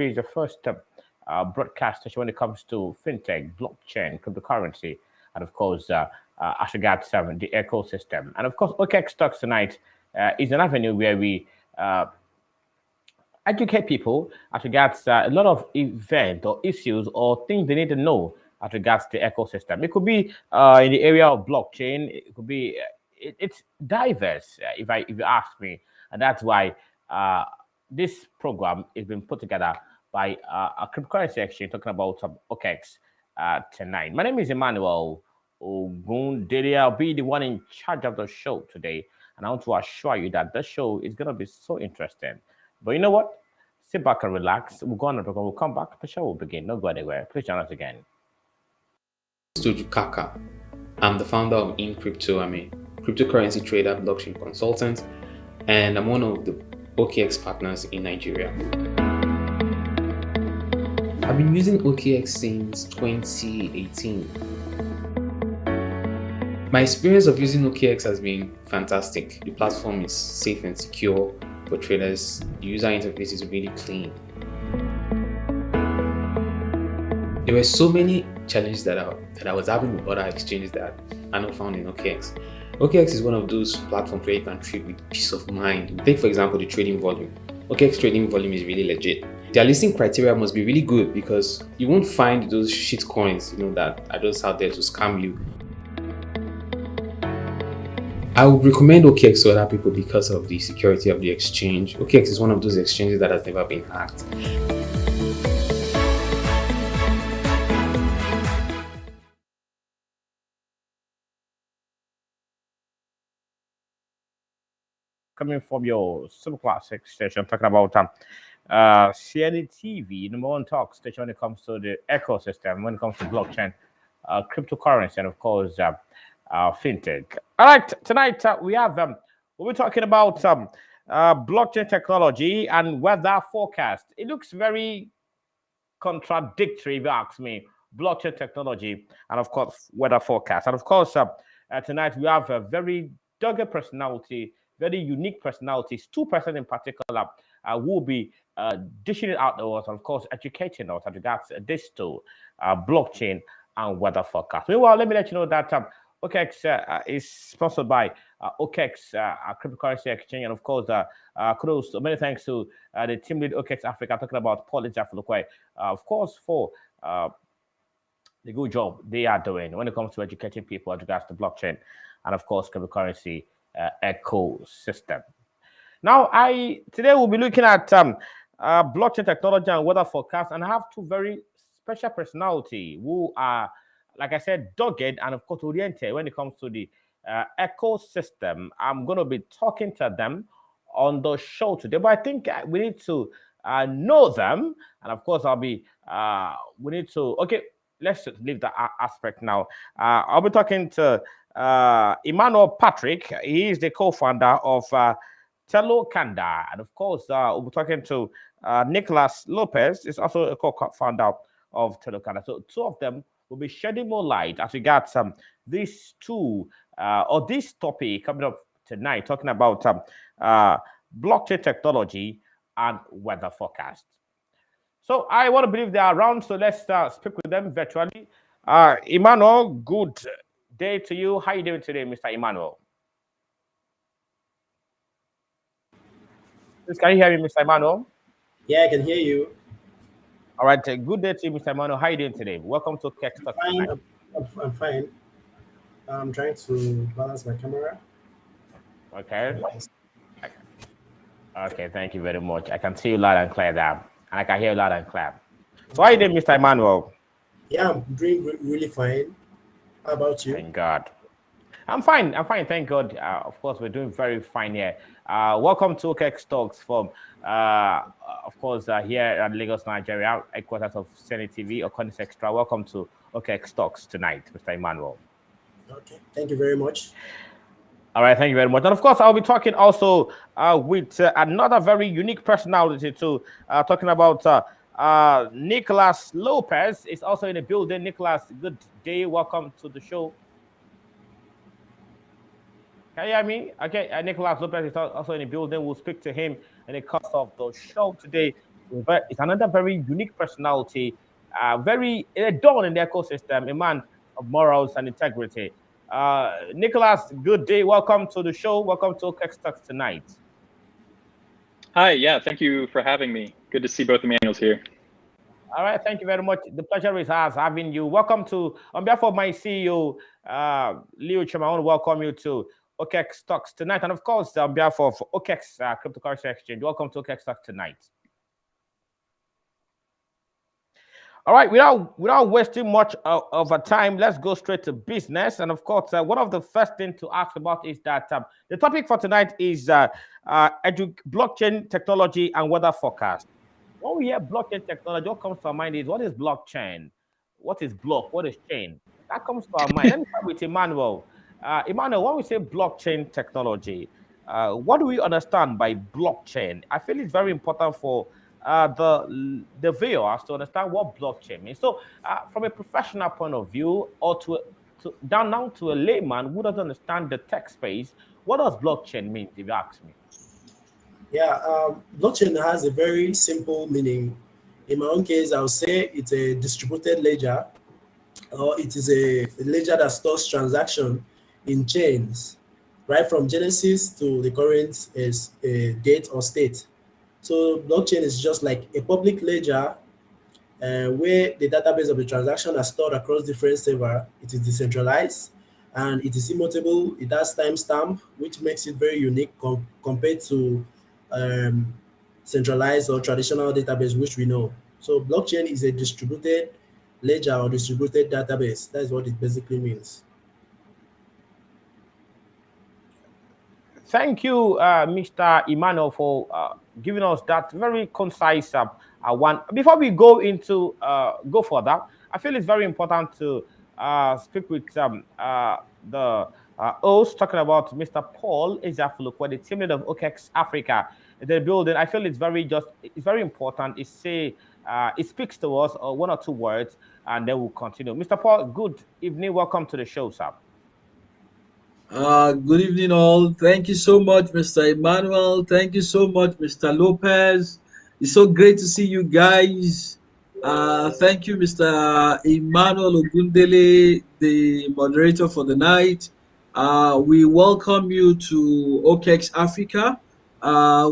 is the first broadcast station when it comes to fintech, blockchain, cryptocurrency, and of course, as regards the ecosystem. And of course, OKEx Talks tonight is an avenue where we educate people as regards a lot of events or issues or things they need to know as regards the ecosystem. It could be in the area of blockchain. It could be it's diverse. If you ask me, and that's why this program is being put together by a cryptocurrency exchange talking about OKEx tonight. My name is Emmanuel Ogundere. I'll be the one in charge of the show today, and I want to assure you that the show is going to be so interesting. But you know what? Sit back and relax. We'll go on and we'll come back. The show will begin. Don't go anywhere. Please join us again. Studio Kaka. I'm the founder of In Crypto. I'm a cryptocurrency trader, blockchain consultant, and I'm one of the OKEx partners in Nigeria. I've been using OKEx since 2018. My experience of using OKEx has been fantastic. The platform is safe and secure for traders. The user interface is really clean. There were so many challenges that I was having with other exchanges that are not found in OKEx. OKEx is one of those platforms where you can trade with peace of mind. Take for example the trading volume. OKEx trading volume is really legit. Their listing criteria must be really good because you won't find those shit coins, that are just out there to scam you. I would recommend OKEx to other people because of the security of the exchange. OKEx is one of those exchanges that has never been hacked. Coming from your super classic station, talking about CNETv, number one talk station when it comes to the ecosystem, when it comes to blockchain, cryptocurrency, and of course, fintech. All right, tonight we have we'll be talking about blockchain technology and weather forecast. It looks very contradictory, if you ask me. Blockchain technology and of course weather forecast, and of course tonight we have a very dogged personality, very unique personalities, two-person in particular, who will be dishing it out to us, and of course educating us as regards this to blockchain and weather forecast. Meanwhile, let me let you know that OKEx is sponsored by OKEx, a cryptocurrency exchange, and of course, kudos, many thanks to the team lead OKEx Africa, talking about Paul Ijafulukwe, of course, for the good job they are doing when it comes to educating people as regards to blockchain and of course cryptocurrency ecosystem. Now, today we'll be looking at blockchain technology and weather forecast, and I have two very special personality who are, like I said, dogged and of course oriented when it comes to the ecosystem. I'm going to be talking to them on the show today, but I think we need to know them, and of course we need to, okay, let's leave that aspect now. I'll be talking to Emmanuel Patrick. He is the co-founder of Telokanda, and of course we'll be talking to Nicholas Lopez. Is also a co-founder of Telokanda. So two of them will be shedding more light as regards these two or this topic coming up tonight, talking about blockchain technology and weather forecast. So I want to believe they are around, so let's speak with them virtually. Emmanuel, good day to you. How are you doing today, Mr. Emmanuel? Please, can you hear me, Mr. Emmanuel? Yeah, I can hear you. All right, good day to you, Mr. Emmanuel. How are you doing today? Welcome to Kex Talk Fine. tonight. I'm fine. I'm trying to balance my camera. Okay. Okay, thank you very much. I can see you loud and clear there, and I can hear you loud and clear. So how are you doing, Mr. Emmanuel? Yeah, I'm doing really fine. How about you? Thank God. I'm fine. I'm fine. Thank God. Of course, we're doing very fine here. Welcome to OKEx Talks from, of course, here in Lagos, Nigeria, headquarters of CNETv or Conis Extra. Welcome to OKEx Talks tonight, Mr. Emmanuel. Okay. Thank you very much. All right. Thank you very much. And of course, I'll be talking also with another very unique personality too, talking about Nicholas Lopez is also in the building. Nicholas, good day. Welcome to the show. Can you hear me? Okay, Nicholas Lopez is also in the building. We'll speak to him in the course of the show today. It's another very unique personality, very a dawn in the ecosystem, a man of morals and integrity. Nicholas, good day. Welcome to the show. Welcome to OKEx Talks tonight. Hi, yeah, thank you for having me. Good to see both Emmanuels here. All right, thank you very much. The pleasure is ours having you. Welcome to, on behalf of my CEO, Leo Chima, I want to welcome you to OKEx Talks tonight. And of course, on behalf of OKEx Cryptocurrency Exchange, welcome to OKEx Talks tonight. All right, without wasting much of our time, let's go straight to business. And of course, one of the first things to ask about is that the topic for tonight is blockchain technology and weather forecast. When we hear blockchain technology, what comes to our mind is what is blockchain? What is block? What is chain? That comes to our mind. Let me start with Emmanuel. Emmanuel, when we say blockchain technology, what do we understand by blockchain? I feel it's very important for the viewers to understand what blockchain means. So, from a professional point of view, or down to a layman who doesn't understand the tech space, what does blockchain mean? If you ask me. Yeah, blockchain has a very simple meaning. In my own case, I would say it's a distributed ledger, or it is a ledger that stores transaction in chains, right from genesis to the current is a date or state. So blockchain is just like a public ledger where the database of the transaction are stored across different server. It is decentralized and it is immutable. It has timestamp, which makes it very unique compared to um, centralized or traditional database, which we know. So blockchain is a distributed ledger or distributed database. That's what it basically means. Thank you, Mr. Emmanuel, for giving us that very concise one. Before we go further, I feel it's very important to speak with the host, talking about Mr. Paul Ezafulukwe, the team leader of OKEx Africa, the building. I feel it's very important. It speaks to us one or two words, and then we'll continue. Mr. Paul, good evening. Welcome to the show, sir. Good evening, all. Thank you so much, Mr. Emmanuel. Thank you so much, Mr. Lopez. It's so great to see you guys. Thank you, Mr. Emmanuel Ogundele, the moderator for the night. We welcome you to OKEx Africa.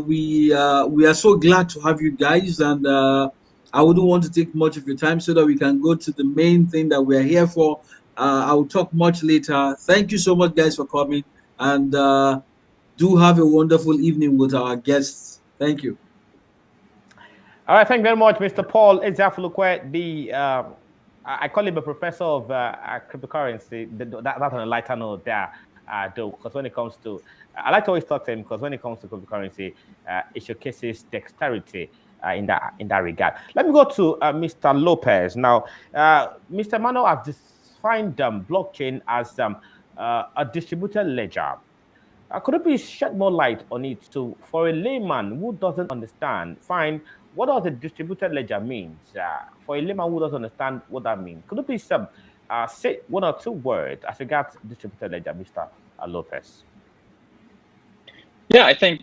We are so glad to have you guys, and I wouldn't want to take much of your time so that we can go to the main thing that we're here for. I will talk much later. Thank you so much, guys, for coming, and do have a wonderful evening with our guests. Thank you. All right, thank you very much, Mr. Paul Ezafulukwe, I call him a professor of cryptocurrency. That's on a lighter note there, though, because when it comes to, I like to always talk to him because when it comes to cryptocurrency, it showcases dexterity in that regard. Let me go to Mr. Lopez now. Mr. Emmanuel has defined blockchain as a distributed ledger. Could you please shed more light on it? So, for a layman who doesn't understand, what does a distributed ledger means? For a layman who doesn't understand what that means, could you please say one or two words as regards distributed ledger, Mr. Lopez? Yeah, I think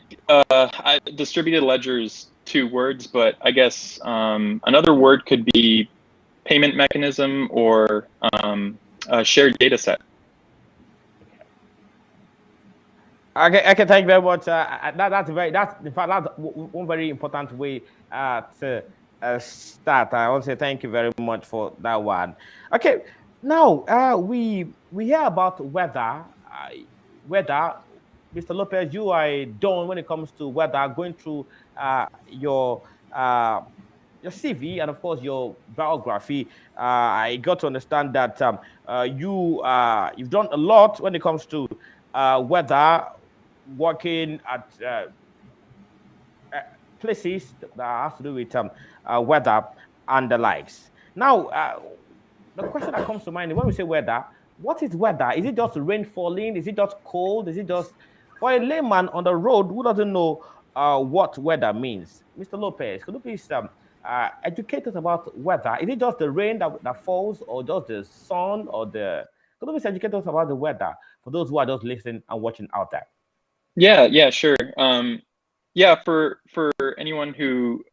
distributed ledger is two words, but I guess another word could be payment mechanism or a shared data set. Okay, thank you very much. That's in fact that's one very important way to start. I want to say thank you very much for that one. Okay, now we hear about weather. Weather, Mr. Lopez, you are done when it comes to weather. Going through your CV and of course your biography, I got to understand that you've done a lot when it comes to weather, working at places that has to do with weather and the likes. Now, the question that comes to mind is when we say weather, what is weather? Is it just rain falling? Is it just cold? Is it just for a layman on the road who doesn't know what weather means? Mr. Lopez, could you please educate us about weather? Is it just the rain that falls, or just the sun, or the? Could you please educate us about the weather for those who are just listening and watching out there? Yeah, sure. yeah, for anyone who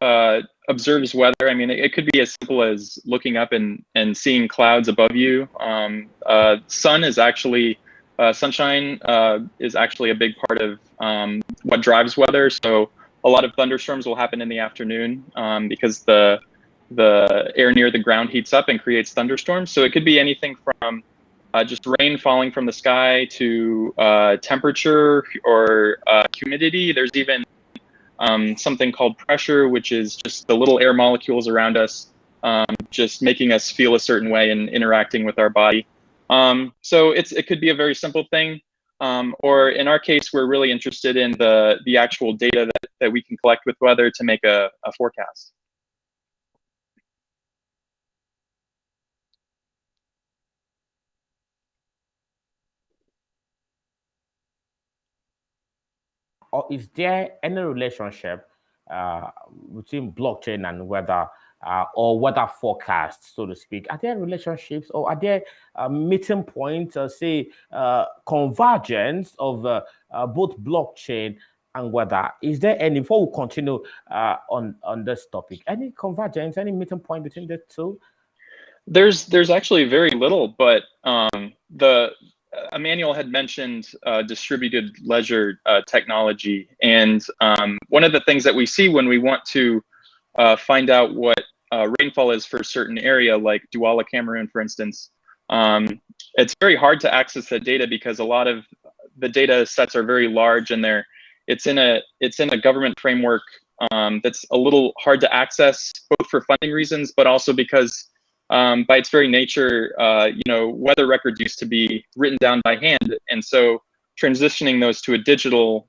observes weather, I mean, it could be as simple as looking up and seeing clouds above you. Sun is actually sunshine is actually a big part of what drives weather. So a lot of thunderstorms will happen in the afternoon because the air near the ground heats up and creates thunderstorms. So it could be anything from just rain falling from the sky to temperature or humidity. There's even something called pressure, which is just the little air molecules around us, just making us feel a certain way and interacting with our body. So it could be a very simple thing, or in our case, we're really interested in the actual data that we can collect with weather to make a forecast. Or is there any relationship between blockchain and weather or weather forecasts, so to speak? Are there relationships or are there meeting points, say, convergence of both blockchain and weather? Is there any, before we continue on this topic, any convergence, any meeting point between the two? There's actually very little, but Emmanuel had mentioned distributed ledger technology, and one of the things that we see when we want to find out what rainfall is for a certain area, like Douala, Cameroon, for instance, it's very hard to access that data because a lot of the data sets are very large, and it's in a government framework that's a little hard to access, both for funding reasons, but also because by its very nature, weather records used to be written down by hand, and so transitioning those to a digital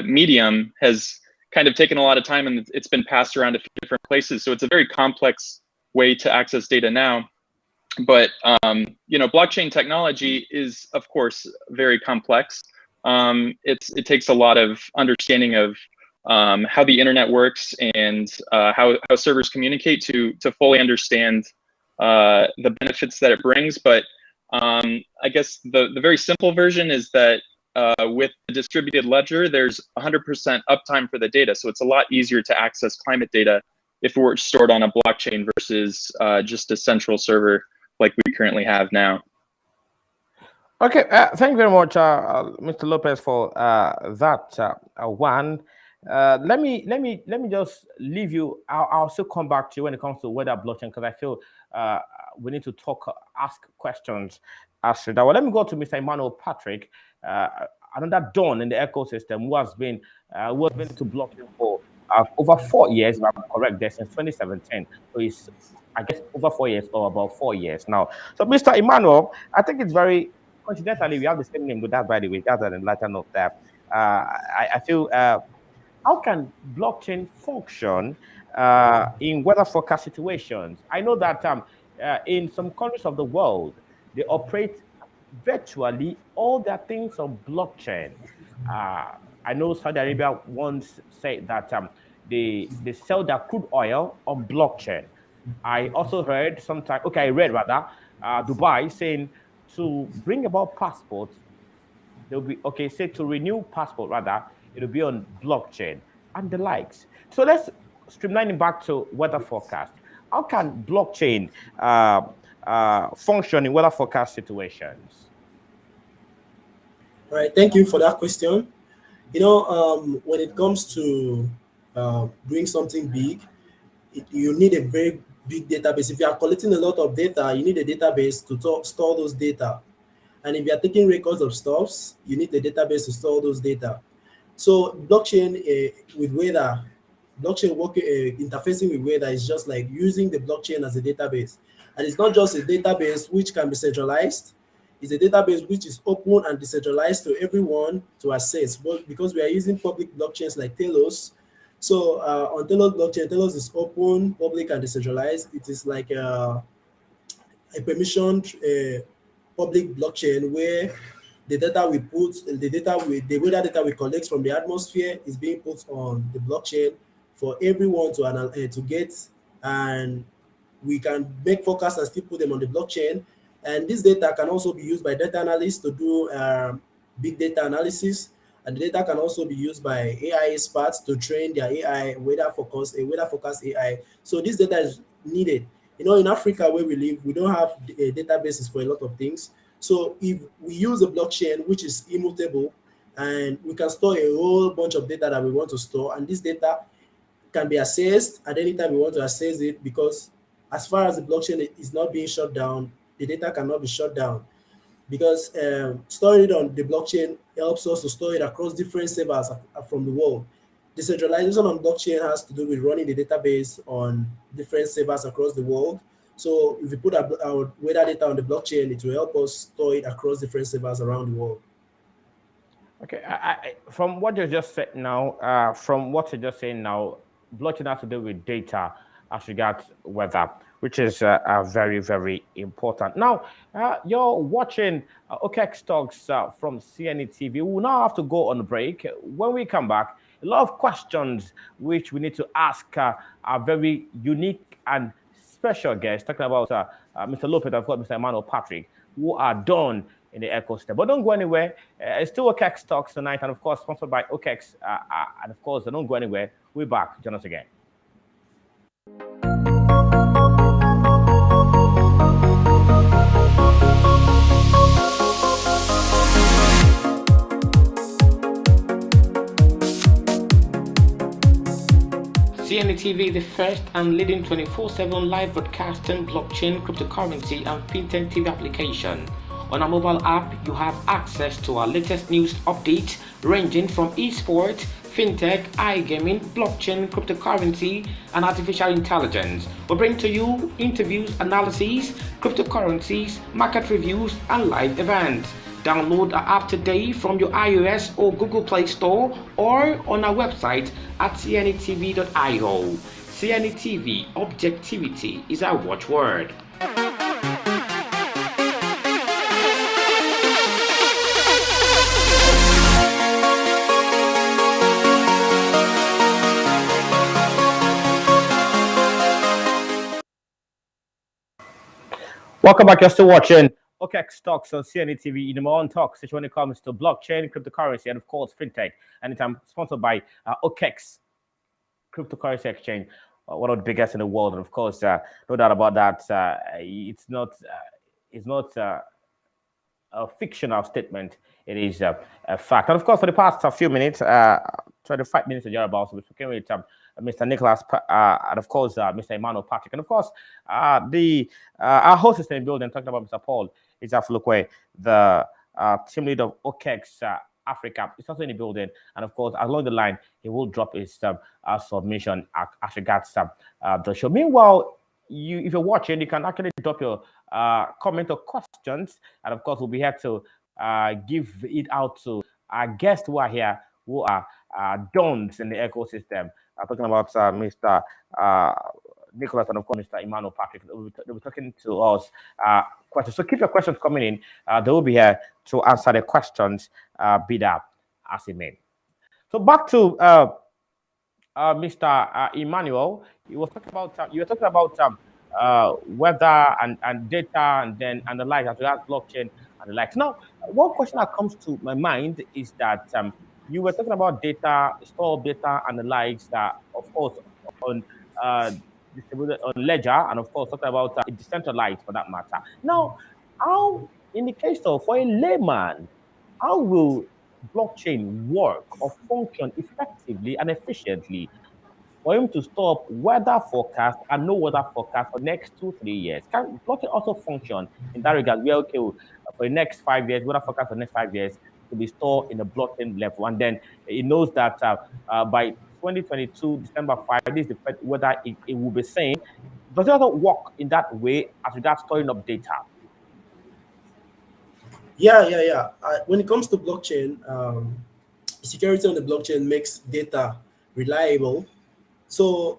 medium has kind of taken a lot of time, and it's been passed around a few different places. So it's a very complex way to access data now. But blockchain technology is, of course, very complex. It takes a lot of understanding of how the internet works and how servers communicate to fully understand the benefits that it brings. But I guess the very simple version is that with the distributed ledger, there's 100% uptime for the data. So it's a lot easier to access climate data if it were stored on a blockchain versus just a central server like we currently have now. Okay, thank you very much, Mr. Lopez, for that one. Let me just leave you. I'll still come back to you when it comes to weather blockchain, because I feel we need to ask questions after that. Well, let me go to Mr. Emmanuel Patrick, another dawn in the ecosystem who has been to blockchain for over 4 years, if I'm correct, there since 2017. So it's, I guess, over 4 years or about 4 years now. So, Mr. Emmanuel, I think it's very coincidentally we have the same name with that, by the way. That's an enlightenment of that. I feel. How can blockchain function in weather forecast situations? I know that in some countries of the world, they operate virtually all their things on blockchain. I know Saudi Arabia once said that they sell their crude oil on blockchain. I also heard sometime, okay, I read rather, Dubai saying to bring about passport, they'll be, okay, say to renew passport rather, it'll be on blockchain and the likes. So let's streamline it back to weather forecast. How can blockchain function in weather forecast situations? All right, thank you for that question. When it comes to doing something big, you need a very big database. If you are collecting a lot of data, you need a database to store those data. And if you are taking records of stuffs, you need a database to store those data. So blockchain with weather, blockchain working interfacing with weather is just like using the blockchain as a database. And it's not just a database which can be centralized. It's a database which is open and decentralized to everyone to access. But because we are using public blockchains like Telos, so on Telos blockchain, Telos is open, public, and decentralized. It is like a permissioned public blockchain where the data we put, the weather data we collect from the atmosphere is being put on the blockchain for everyone to get, and we can make forecasts and still put them on the blockchain. And this data can also be used by data analysts to do big data analysis, And the data can also be used by AI experts to train their AI weather forecast AI. So this data is needed. In Africa where we live, we don't have databases for a lot of things. So if we use a blockchain which is immutable, and we can store a whole bunch of data that we want to store, and this data can be accessed at any time we want to access it, because as far as the blockchain is not being shut down, the data cannot be shut down, because storing it on the blockchain helps us to store it across different servers from the world. Decentralization on blockchain has to do with running the database on different servers across the world. So if we put our weather data on the blockchain, it will help us store it across different servers around the world. Okay, from what you just said now, from what you're just saying now, blockchain has to do with data as regards weather, which is very, very important. Now, you're watching OKEx Talks from CNETv. We will now have to go on a break. When we come back, a lot of questions which we need to ask our very unique and special guests, talking about Mr. Lopez, I've got Mr. Emmanuel Patrick, who are done in the ecosystem. But don't go anywhere. It's still OKEx Talks tonight, and of course, sponsored by OKEx. And of course, don't go anywhere. We're back. Join us again. CNETv, the first and leading 24/7 live broadcasting blockchain, cryptocurrency, and fintech TV application. On our mobile app, you have access to our latest news updates ranging from esports, fintech, iGaming, blockchain, cryptocurrency, and artificial intelligence. We bring to you interviews, analyses, cryptocurrencies, market reviews, and live events. Download our app today from your iOS or Google Play Store or on our website at cnetv.io. CNETv, objectivity is our watchword. Welcome back. You're still watching OKEx Talks on CNETv, number one talk station when it comes to blockchain, cryptocurrency, and of course, fintech. And it's sponsored by OKEx, cryptocurrency exchange, one of the biggest in the world. And of course, no doubt about that, it's not a fictional statement. It is a fact. And of course, for the past few minutes, 25 minutes or thereabouts, we're speaking with Mr. Nicholas, and of course, Mr. Emmanuel Patrick. And of course, our host is in the building, talking about Mr. Paul Izafulukwe, the team leader of OKEx Africa. He's also in the building. And of course, along the line, he will drop his submission as regards the show. Meanwhile, if you're watching, you can actually drop your comment or questions. And of course, we'll be here to give it out to our guests who are here, who are dons in the ecosystem. I'm talking about Mr. Nicholas and of course Mr. Emmanuel Patrick. They'll be talking to us questions. So keep your questions coming in. They will be here to answer the questions, be that as it may. So back to Mr. Emmanuel. You were talking about weather and data and the like, as well as blockchain and the like. Now, one question that comes to my mind is that you were talking about data, store data, and the likes that, of course, on distributed on ledger, and of course, talking about decentralized for that matter. Now, how, in the case of for a layman, how will blockchain work or function effectively and efficiently for him to stop weather forecast and no weather forecast for next 2-3 years? Can blockchain also function in that regard? We're okay for the next 5 years, weather forecast for the next 5 years to be stored in the blockchain level, and then it knows that by 2022 December 5, this is the whether it will be saying. Does it also work in that way as regards storing of data? Yeah. When it comes to blockchain, security on the blockchain makes data reliable. So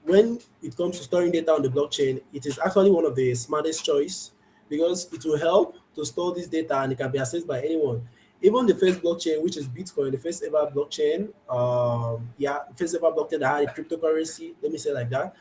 when it comes to storing data on the blockchain, it is actually one of the smartest choice, because it will help to store this data and it can be accessed by anyone. Even the first blockchain, which is Bitcoin, the first ever blockchain, first ever blockchain that had a cryptocurrency, let me say like that,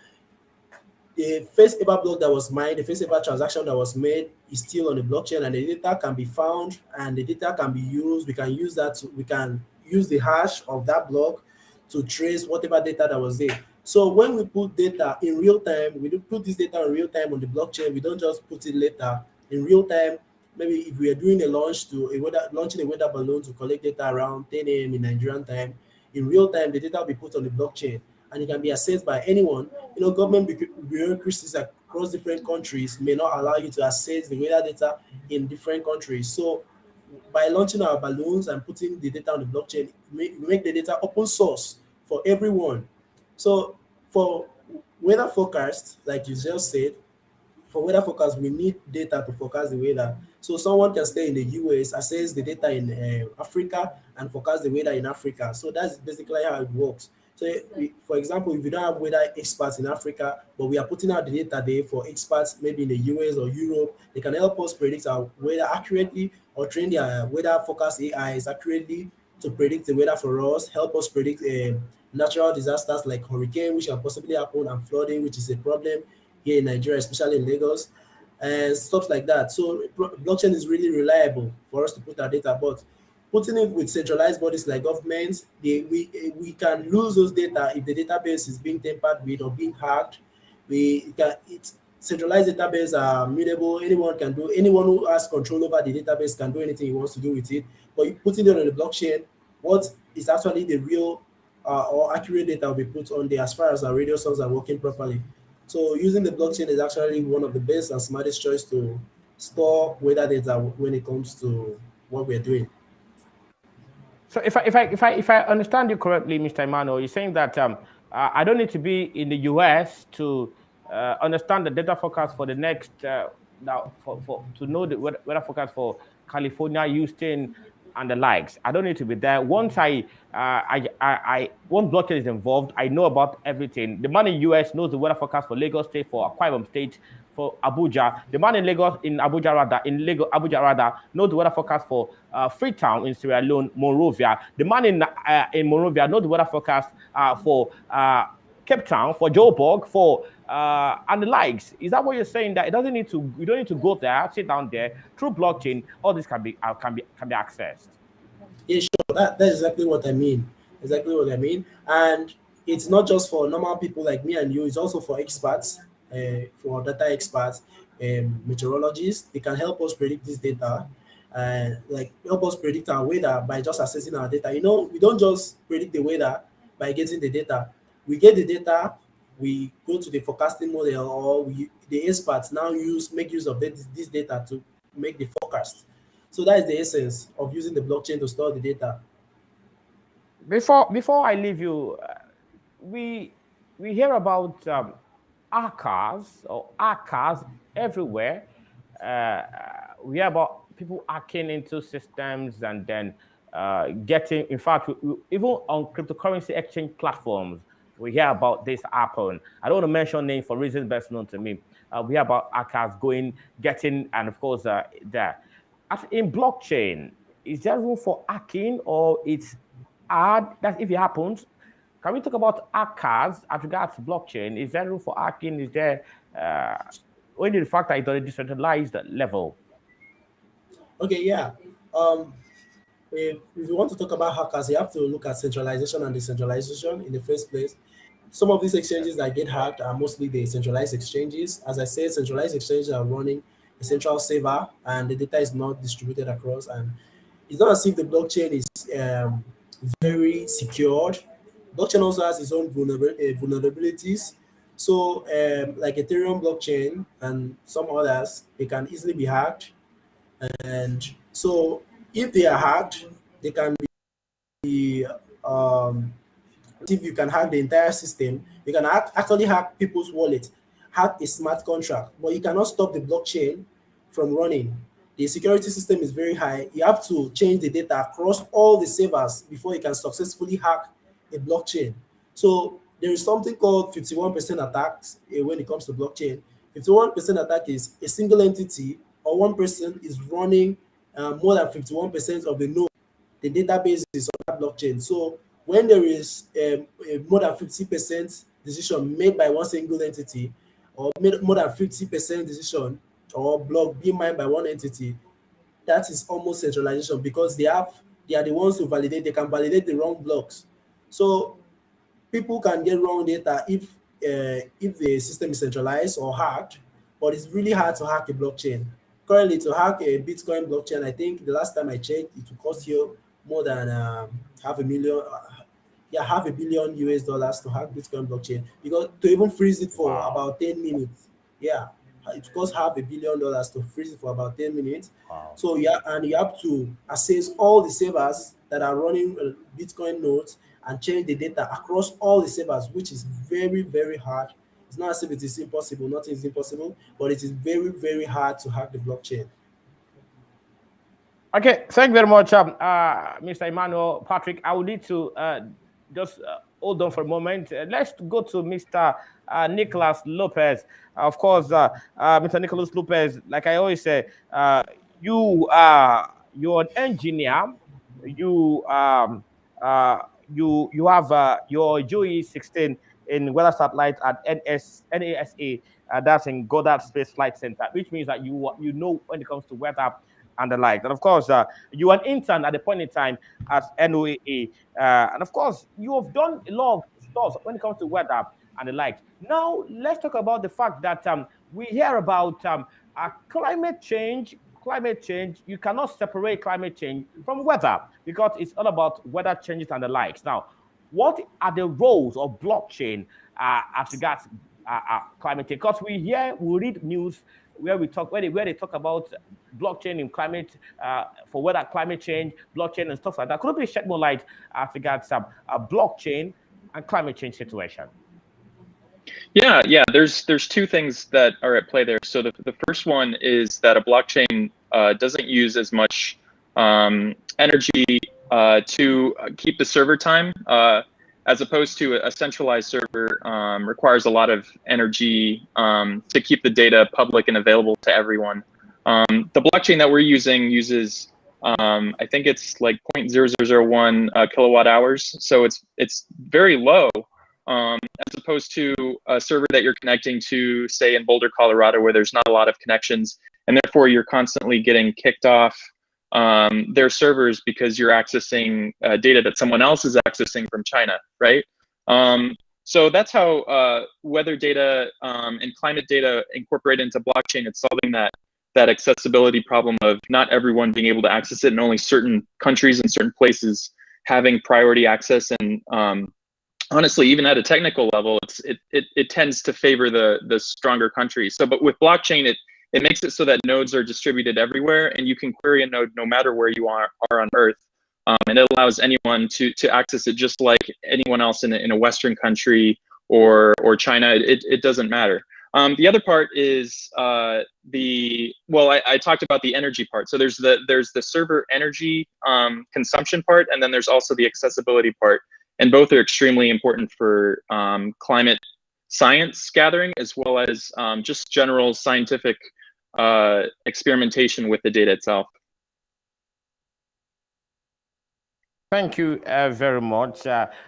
the first ever block that was mined, the first ever transaction that was made is still on the blockchain, and the data can be found and the data can be used. We can use that. We can use the hash of that block to trace whatever data that was there. So when we put data in real time, we do put this data in real time on the blockchain. We don't just put it later in real time. Maybe if we are doing a launch to a weather, launching a weather balloon to collect data around 10 a.m. in Nigerian time, in real time, the data will be put on the blockchain and it can be accessed by anyone. Government bureaucracies across different countries may not allow you to access the weather data in different countries. So by launching our balloons and putting the data on the blockchain, we make the data open source for everyone. So for weather forecast, like you just said, for weather forecast, we need data to forecast the weather. So someone can stay in the US, access the data in Africa, and forecast the weather in Africa. So that's basically how it works. So, for example, if you don't have weather experts in Africa, but we are putting out the data there for experts, maybe in the US or Europe, they can help us predict our weather accurately or train their weather forecast AIs accurately to predict the weather for us, help us predict natural disasters like hurricane, which can possibly happen, and flooding, which is a problem here in Nigeria, especially in Lagos, and stuff like that. So blockchain is really reliable for us to put our data, but putting it with centralized bodies like governments, we can lose those data if the database is being tampered with or being hacked. Centralized database are mutable. Anyone who has control over the database can do anything he wants to do with it. But putting it on the blockchain, what is actually the real or accurate data will be put on there as far as our radio songs are working properly. So using the blockchain is actually one of the best and smartest choice to store weather data when it comes to what we're doing. So if I understand you correctly, Mr. Emmanuel, you're saying that I don't need to be in the US to understand the data forecast for the next now to know the weather forecast for California, Houston, and the likes. I don't need to be there. Once once blockchain is involved, I know about everything. The man in US knows the weather forecast for Lagos State, for Akwa Ibom State, for Abuja. The man in Abuja rather knows the weather forecast for Freetown in Sierra Leone, Monrovia. The man in Monrovia knows the weather forecast for Cape Town, for Joburg, for and the likes. Is that what you're saying? That you don't need to go there, sit down there through blockchain. All this can be accessed. Yeah, sure. That's exactly what I mean. Exactly what I mean. And it's not just for normal people like me and you. It's also for experts, for data experts, meteorologists. They can help us predict this data, like help us predict our weather by just accessing our data. We don't just predict the weather by getting the data. We get the data, we go to the forecasting model, or the experts now make use of this data to make the forecast. So that is the essence of using the blockchain to store the data. Before I leave you, we hear about hackers everywhere. We hear about people hacking into systems and then getting. In fact, even on cryptocurrency exchange platforms, we hear about this happen. I don't want to mention names for reasons best known to me. We hear about hackers getting, and of course, there. In blockchain, is there room for hacking, or it's hard that if it happens? Can we talk about hackers as regards to blockchain? Is there room for hacking? Is there only the fact that it's on a decentralized level? Okay, yeah. If you want to talk about hackers, you have to look at centralization and decentralization in the first place. Some of these exchanges that get hacked are mostly the centralized exchanges. As I said, centralized exchanges are running a central server and the data is not distributed across. And it's not as if the blockchain is very secured. Blockchain also has its own vulnerabilities. So, like Ethereum blockchain and some others, they can easily be hacked. And so, if they are hacked, they can be if you can hack the entire system, you can actually hack people's wallet, hack a smart contract, but you cannot stop the blockchain from running. The security system is very high. You have to change the data across all the servers before you can successfully hack a blockchain. So there is something called 51% attacks when it comes to blockchain. 51% attack is a single entity or one person is running more than 51% of the node. The database is on that blockchain. So when there is more than 50% decision made by one single entity, or more than 50% decision or block being mined by one entity, that is almost centralization, because they are the ones who validate. They can validate the wrong blocks. So people can get wrong data if the system is centralized or hacked, but it's really hard to hack a blockchain. Currently, to hack a Bitcoin blockchain, I think the last time I checked, it will cost you more than half a million, half a billion US dollars to hack Bitcoin blockchain, because to even freeze it for Wow. about 10 minutes. Yeah, it costs half a billion dollars to freeze it for about 10 minutes. Wow. So you have to assess all the servers that are running Bitcoin nodes and change the data across all the servers, which is very, very hard. It's not as if it is impossible. Nothing is impossible, but it is very, very hard to hack the blockchain. Okay, thank you very much, Mr. Emmanuel. Patrick, I will need to just hold on for a moment. Let's go to Mr. Nicholas Lopez. Of course, Mr. Nicholas Lopez, like I always say, you're an engineer. You you have your GOE 16 in weather satellite at NASA. That's in Goddard Space Flight Center, which means that you know when it comes to weather and the like. And of course, you were an intern at the point in time at NOAA. And of course, you have done a lot of stuff when it comes to weather and the like. Now, let's talk about the fact that we hear about climate change. Climate change, you cannot separate climate change from weather because it's all about weather changes and the likes. Now, what are the roles of blockchain as regards climate change? Because we read news where they talk about blockchain in climate for weather, climate change, blockchain and stuff like that. Could you please shed more light as regards blockchain and climate change situation? Yeah. There's two things that are at play there. So the first one is that a blockchain doesn't use as much energy to keep the server time, as opposed to a centralized server requires a lot of energy to keep the data public and available to everyone. The blockchain that we're using uses I think it's like 0.0001 kilowatt hours, so it's very low. As opposed to a server that you're connecting to, say, in Boulder, Colorado, where there's not a lot of connections, and therefore you're constantly getting kicked off their servers because you're accessing data that someone else is accessing from China, right? So that's how weather data and climate data incorporate into blockchain. It's solving that accessibility problem of not everyone being able to access it, and only certain countries and certain places having priority access. And honestly, even at a technical level, it tends to favor the stronger countries. So, but with blockchain, it makes it so that nodes are distributed everywhere, and you can query a node no matter where you are on Earth, and it allows anyone to access it just like anyone else in a Western country or China. It doesn't matter. The other part is I talked about the energy part. So there's the server energy consumption part, and then there's also the accessibility part. And both are extremely important for climate science gathering, as well as just general scientific experimentation with the data itself. Thank you very much.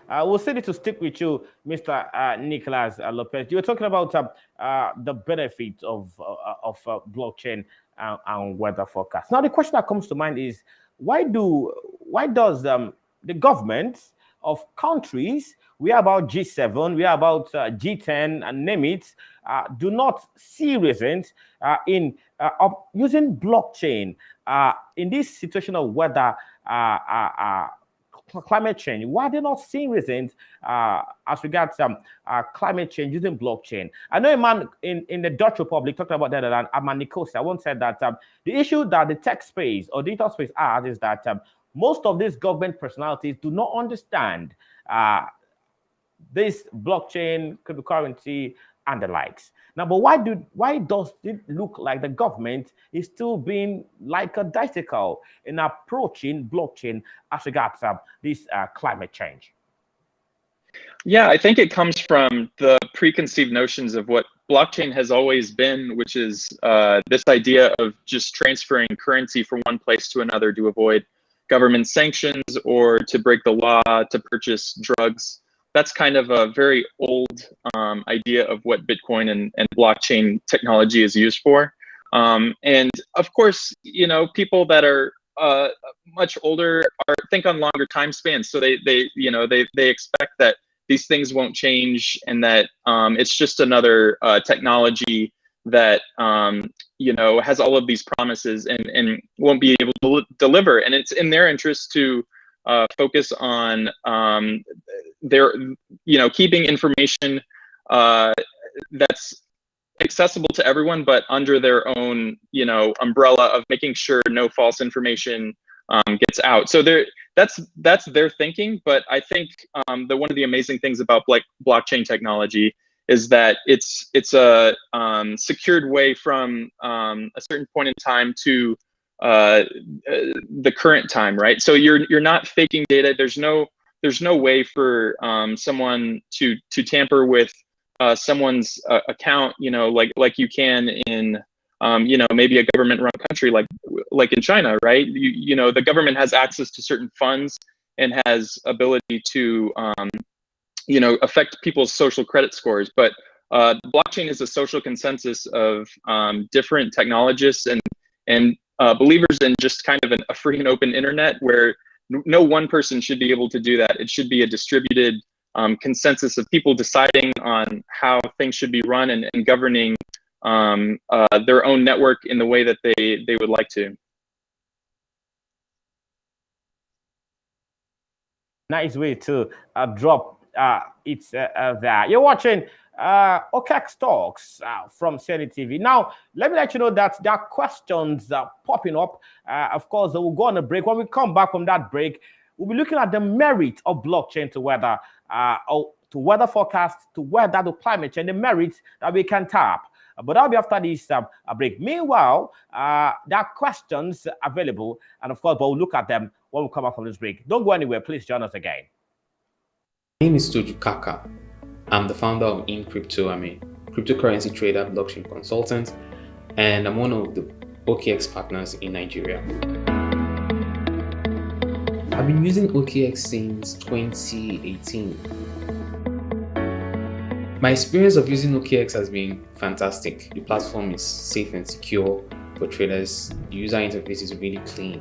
We'll say to stick with you, Mr. Nicholas Lopez. You were talking about the benefits of blockchain and weather forecast. Now, the question that comes to mind is, why does the government of countries, we are about G7, we are about G10, and name it, do not see reasons in using blockchain in this situation of weather climate change? Why are they not seeing reasons as regards climate change using blockchain? I know a man in the Dutch Republic talked about that, and Armand Nicosia once said that the issue that the tech space or digital space has is that most of these government personalities do not understand this blockchain, cryptocurrency, and the likes. Now, but why does it look like the government is still being like a bicycle in approaching blockchain as regards this climate change? Yeah, I think it comes from the preconceived notions of what blockchain has always been, which is this idea of just transferring currency from one place to another to avoid government sanctions or to break the law to purchase drugs. that's kind of a very old idea of what Bitcoin and blockchain technology is used for. And of course, you know, people that are much older think on longer time spans, so they expect that these things won't change, and that it's just another technology that you know, has all of these promises and won't be able to deliver. And it's in their interest to focus on their, you know, keeping information that's accessible to everyone, but under their own, you know, umbrella of making sure no false information gets out. So that's their thinking. But I think one of the amazing things about blockchain technology is that it's a secured way from a certain point in time to the current time, right? So you're not faking data. There's no way for someone to tamper with someone's account, you know, like you can in you know, maybe a government-run country like in China, right? You know, the government has access to certain funds and has ability to you know, affect people's social credit scores. But blockchain is a social consensus of different technologists and believers in just kind of a free and open internet, where no one person should be able to do that. It should be a distributed consensus of people deciding on how things should be run and governing their own network in the way that they would like to. Nice way to drop it's there. You're watching OKEx Talks from CNETv. Now, let me let you know that there are questions popping up. Of course, we'll go on a break. When we come back from that break, we'll be looking at the merit of blockchain to weather, or to weather forecast, to weather the climate change, the merits that we can tap. But that'll be after this break. Meanwhile, there are questions available, and of course, we'll look at them when we come back from this break. Don't go anywhere. Please join us again. My name is Toju Kaka. I'm the founder of InCrypto. I'm a cryptocurrency trader, blockchain consultant, and I'm one of the OKEx partners in Nigeria. I've been using OKEx since 2018. My experience of using OKEx has been fantastic. The platform is safe and secure for traders. The user interface is really clean.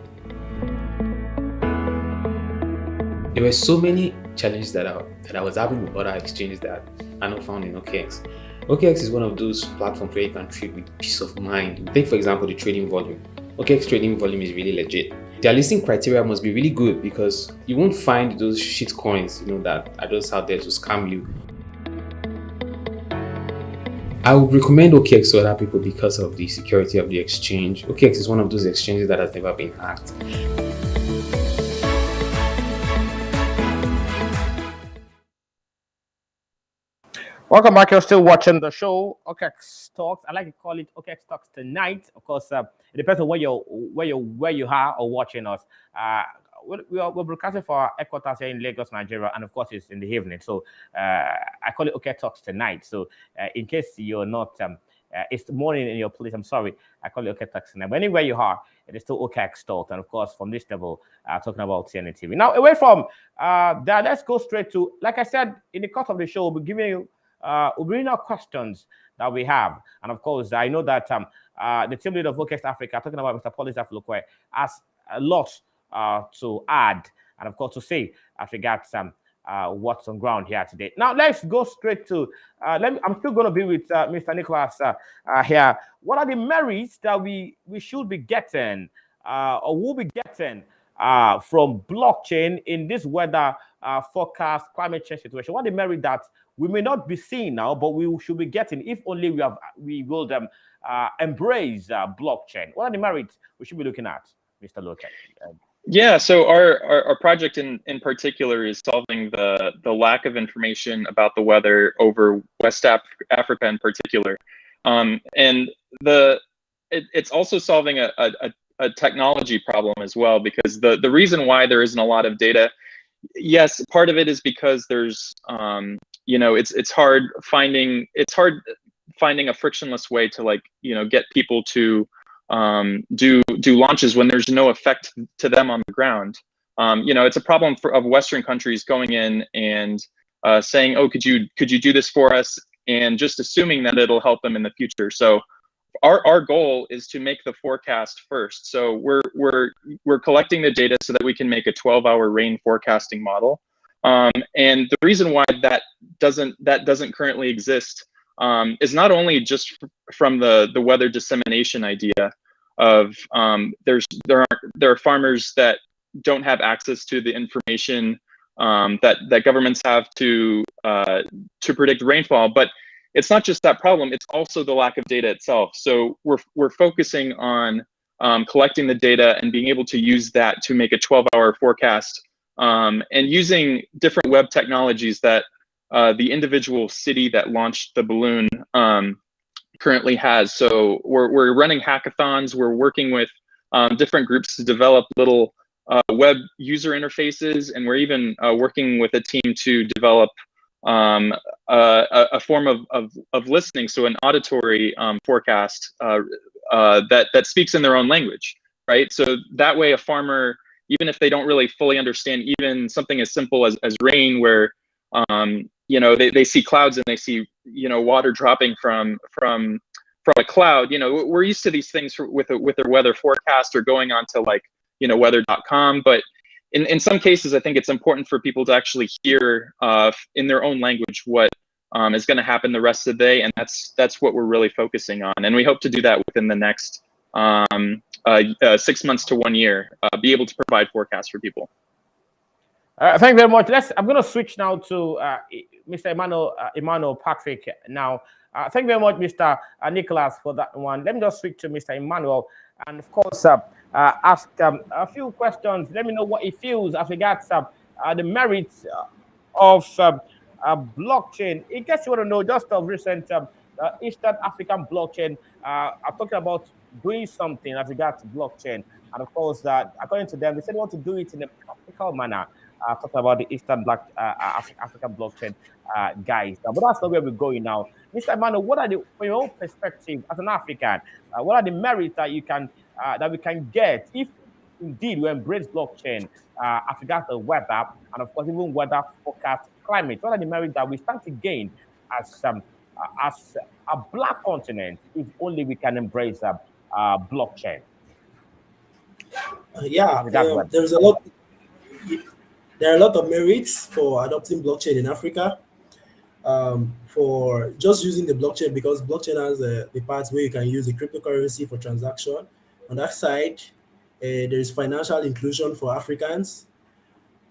There were so many challenges that I was having with other exchanges that are not found in OKEx. OKEx is one of those platforms where you can trade with peace of mind. Take, for example, the trading volume. OKEx trading volume is really legit. Their listing criteria must be really good, because you won't find those shit coins, you know, that are just out there to scam you. I would recommend OKEx to other people because of the security of the exchange. OKEx is one of those exchanges that has never been hacked. Welcome back. You're still watching the show, OKEx Talks. I like to call it OKEx Talks tonight. Of course, it depends on where you are or watching us. We're broadcasting for our headquarters here in Lagos, Nigeria, and of course, it's in the evening. So I call it OKEx Talks tonight. So in case you're not, it's the morning in your place. I'm sorry, I call it OKEx Talks tonight. But anywhere you are, it is still OKEx Talks, and of course, from this level, talking about CNETv. Now, away from that, let's go straight to, like I said, in the course of the show, we'll be giving you. We'll bring out questions that we have, and of course, I know that the team leader of OKEx Africa, talking about Mr. Paul Izafulukwe, has a lot to add, and of course, to say as regards what's on ground here today. Now, let's go straight to. I'm still going to be with Mr. Nicholas here. What are the merits that we should be getting or will be getting from blockchain in this weather forecast climate change situation? What are the merits that we may not be seeing now, but we should be getting if only we will embrace blockchain? What are the merits we should be looking at, Mr. Loke? Yeah, so our project in particular is solving the lack of information about the weather over West Africa in particular, and it's also solving a technology problem as well, because the reason why there isn't a lot of data, yes, part of it is because there's you know, it's hard finding a frictionless way to, like, you know, get people to do launches when there's no effect to them on the ground. You know, it's a problem of Western countries going in and saying, "Oh, could you do this for us?" and just assuming that it'll help them in the future. So our goal is to make the forecast first. So we're collecting the data so that we can make a 12-hour rain forecasting model. And the reason why that doesn't currently exist is not only just from the weather dissemination idea of there are farmers that don't have access to the information that governments have to predict rainfall, but it's not just that problem, it's also the lack of data itself. So we're focusing on collecting the data and being able to use that to make a 12-hour forecast, and using different web technologies that the individual city that launched the balloon currently has. So we're running hackathons, we're working with different groups to develop little web user interfaces, and we're even working with a team to develop a form of listening, so an auditory forecast that speaks in their own language, right? So that way a farmer, even if they don't really fully understand even something as simple as rain, where they see clouds and they see water dropping from a cloud, we're used to these things with their weather forecast or going on to weather.com, but in some cases, I think it's important for people to actually hear in their own language what is going to happen the rest of the day, and that's what we're really focusing on. And we hope to do that within the next 6 months to 1 year, be able to provide forecasts for people. Thank you very much. I'm going to switch now to Mr. Emmanuel Patrick now. Thank you very much, Mr. Nicholas, for that one. Let me just switch to Mr. Emmanuel, and of course, ask a few questions. Let me know what he feels as regards the merits of blockchain. In case you want to know, just of recent Eastern African blockchain are talking about doing something as regards to blockchain. And of course, according to them, they said they want to do it in a practical manner. Talking about the Eastern African blockchain guys. But that's not where we're going now. Mr. Emmanuel, from your own perspective as an African, what are the merits that we can get if indeed we embrace blockchain as regards to weather and of course even weather forecast climate? What are the merits that we stand to gain as a black continent if only we can embrace blockchain? There's a lot. There are a lot of merits for adopting blockchain in Africa. For just using the blockchain, because blockchain has the parts where you can use the cryptocurrency for transaction. On that side, there is financial inclusion for Africans.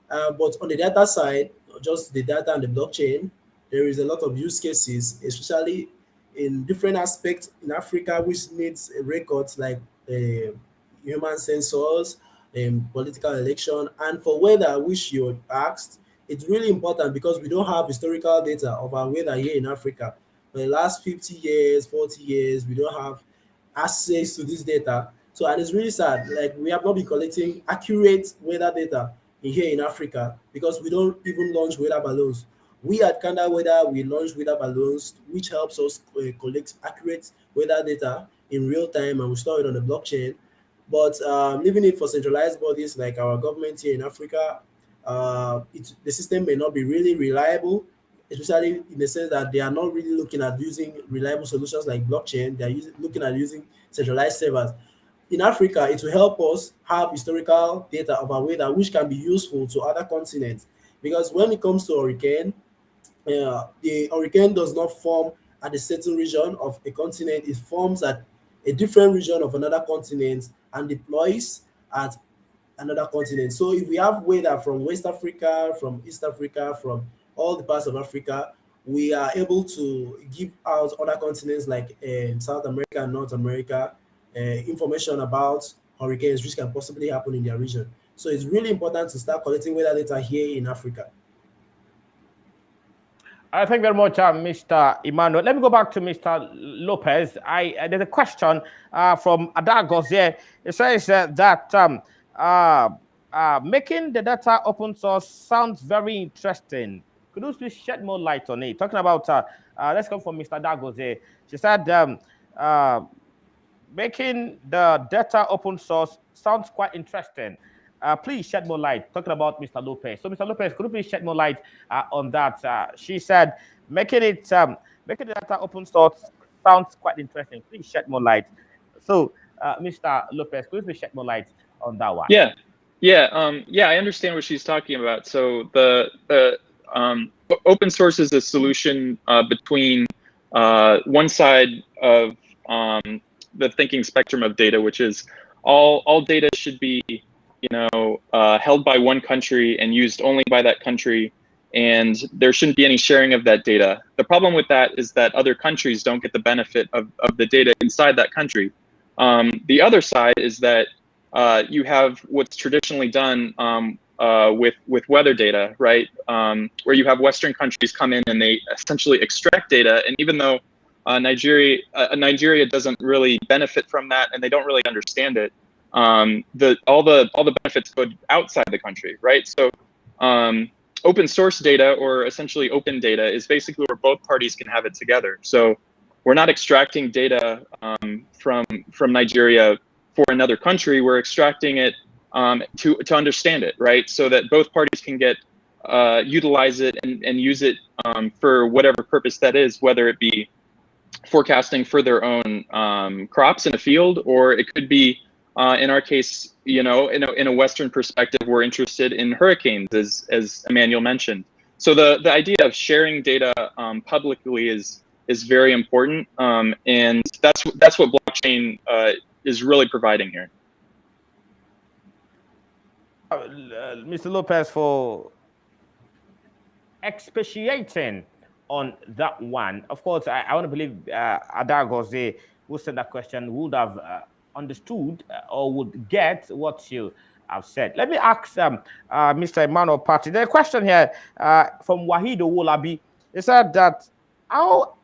But on the data side, just the data and the blockchain, there is a lot of use cases, especially in different aspects in Africa, which needs records like human sensors, political election, and for weather, which you asked. It's really important because we don't have historical data of our weather here in Africa. For the last 50 years, 40 years, we don't have access to this data. So, and it's really sad, like we have not been collecting accurate weather data here in Africa because we don't even launch weather balloons. We at Kanda Weather, we launch weather balloons, which helps us collect accurate weather data in real time, and we store it on the blockchain. But leaving it for centralized bodies like our government here in Africa, the system may not be really reliable, especially in the sense that they are not really looking at using reliable solutions like blockchain. They are looking at using centralized servers. In Africa, it will help us have historical data of our weather, which can be useful to other continents. Because when it comes to hurricane, the hurricane does not form at a certain region of a continent. It forms at a different region of another continent and deploys at another continent. So if we have weather from West Africa, from East Africa, from all the parts of Africa, we are able to give out other continents like South America and North America information about hurricanes which can possibly happen in their region. So it's really important to start collecting weather data here in Africa. Thank you very much, Mr. Emmanuel. Let me go back to Mr. Lopez. There's a question from Adagos here. It says that making the data open source sounds very interesting. Could you please shed more light on it? Talking about, let's come from Mr. Dagos here. She said, making the data open source sounds quite interesting. please shed more light. Talking about Mr. Lopez. So, Mr. Lopez, could you please shed more light on that? She said making the data open source sounds quite interesting. Please shed more light. So, Mr. Lopez, could you please shed more light on that one? Yeah, I understand what she's talking about. So the open source is a solution between one side of the thinking spectrum of data, which is all data should be held by one country and used only by that country, and there shouldn't be any sharing of that data. The problem with that is that other countries don't get the benefit of the data inside that country. The other side is that you have what's traditionally done with weather data, right? Where you have Western countries come in and they essentially extract data, and even though Nigeria doesn't really benefit from that, and they don't really understand it, all the benefits go outside the country, right? So open source data, or essentially open data, is basically where both parties can have it together. So we're not extracting data from Nigeria for another country. We're extracting it to understand it, right? So that both parties can get utilize it and use it for whatever purpose that is, whether it be forecasting for their own crops in a field, or it could be in our case, in a Western perspective, we're interested in hurricanes, as Emmanuel mentioned. So the idea of sharing data publicly is very important, and that's what blockchain is really providing here. Mr. Lopez, for expatiating on that one. Of course, I want to believe Adagoze, who sent that question, would have understood or would get what you have said. Let me ask Mr. Emmanuel Party. There's a question here from Wahido Wolabi. He said that how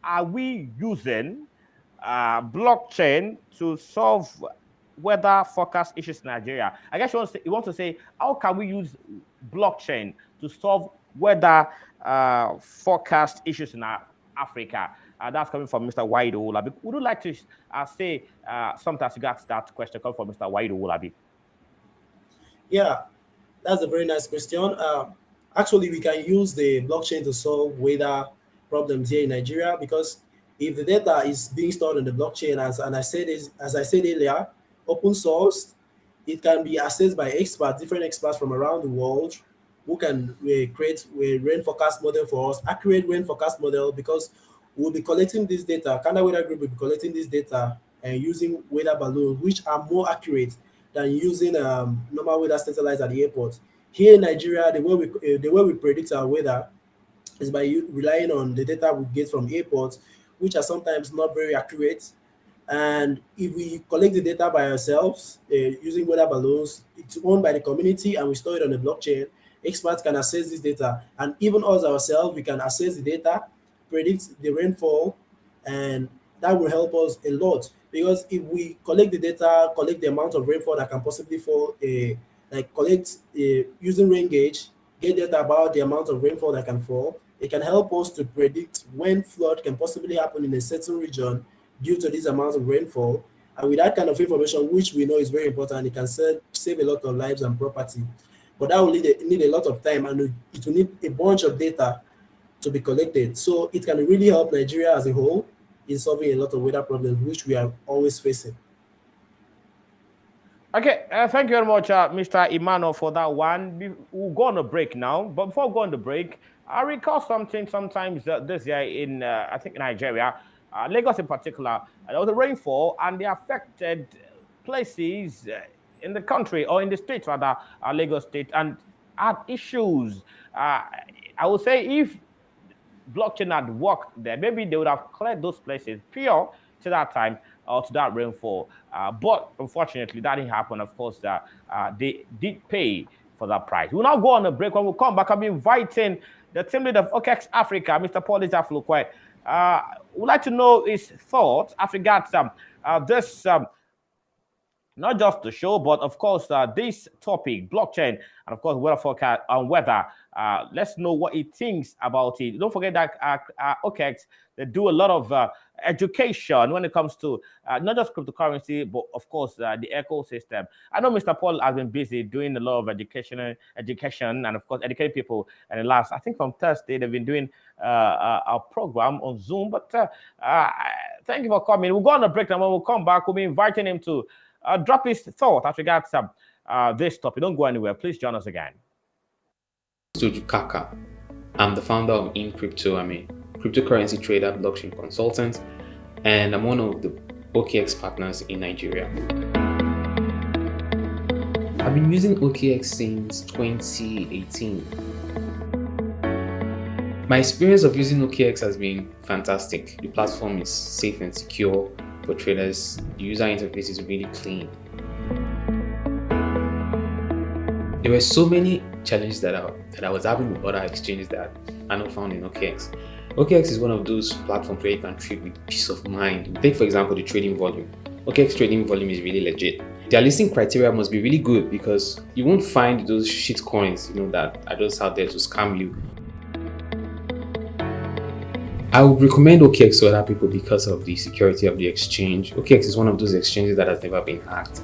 are we using blockchain to solve weather forecast issues in Nigeria? I guess you want to say, how can we use blockchain to solve weather forecast issues in Africa? That's coming from Mr. Waido Olabi. Would you like to say something as regards that question coming from Mr. Waido Olabi? Yeah, that's a very nice question. Actually, we can use the blockchain to solve weather problems here in Nigeria, because if the data is being stored on the blockchain, as I said earlier, open source, it can be accessed by experts, different experts from around the world, who can create a rain forecast model for us, accurate rain forecast model, because we'll be collecting this data. Canada Weather Group will be collecting this data and using weather balloons, which are more accurate than using normal weather satellites at the airport. Here in Nigeria, the way we predict our weather is by relying on the data we get from airports, which are sometimes not very accurate. And if we collect the data by ourselves using weather balloons, it's owned by the community and we store it on the blockchain. Experts can access this data, and even us ourselves, we can access the data, predict the rainfall, and that will help us a lot. Because if we collect the data, collect the amount of rainfall that can possibly fall, using rain gauge, get data about the amount of rainfall that can fall, it can help us to predict when flood can possibly happen in a certain region due to this amount of rainfall. And with that kind of information, which we know is very important, it can save a lot of lives and property. But that will need a lot of time, and it will need a bunch of data to be collected. So it can really help Nigeria as a whole in solving a lot of weather problems, which we are always facing. Okay, thank you very much, Mr. Emmanuel, for that one. We'll go on a break now. But before we go on the break, I recall something sometimes this year in, I think, Nigeria, Lagos in particular. There was a rainfall, and the affected places in the country, or in the state rather, Lagos State, and had issues. I would say if blockchain had worked there, maybe they would have cleared those places prior to that time or to that rainfall. But unfortunately, that didn't happen. Of course, they did pay for that price. We'll now go on a break. When we come back, I'll be inviting the team leader of OKEx Africa, Mr. Paul Izaflukwe. We'd like to know his thoughts as regards this not just the show, but of course, this topic, blockchain, and of course, weather forecast and weather. Let's know what he thinks about it. Don't forget that OKEx, they do a lot of education when it comes to not just cryptocurrency, but of course, the ecosystem. I know Mr. Paul has been busy doing a lot of education, and of course, educating people. And the last, I think from Thursday, they've been doing a program on Zoom. But thank you for coming. We'll go on a break, and when we come back, we'll be inviting him to drop his thought as regards this topic. Don't go anywhere. Please join us again. Kaka. I'm the founder of InCrypto. I'm a cryptocurrency trader, blockchain consultant, and I'm one of the OKEx partners in Nigeria. I've been using OKEx since 2018. My experience of using OKEx has been fantastic. The platform is safe and secure for traders. The user interface is really clean. There were so many challenges that I was having with other exchanges that are not found in OKEx. OKEx is one of those platforms where you can trade with peace of mind. Take for example the trading volume. OKEx trading volume is really legit. Their listing criteria must be really good because you won't find those shit coins, that are just out there to scam you. I would recommend OKEx to other people because of the security of the exchange. OKEx is one of those exchanges that has never been hacked.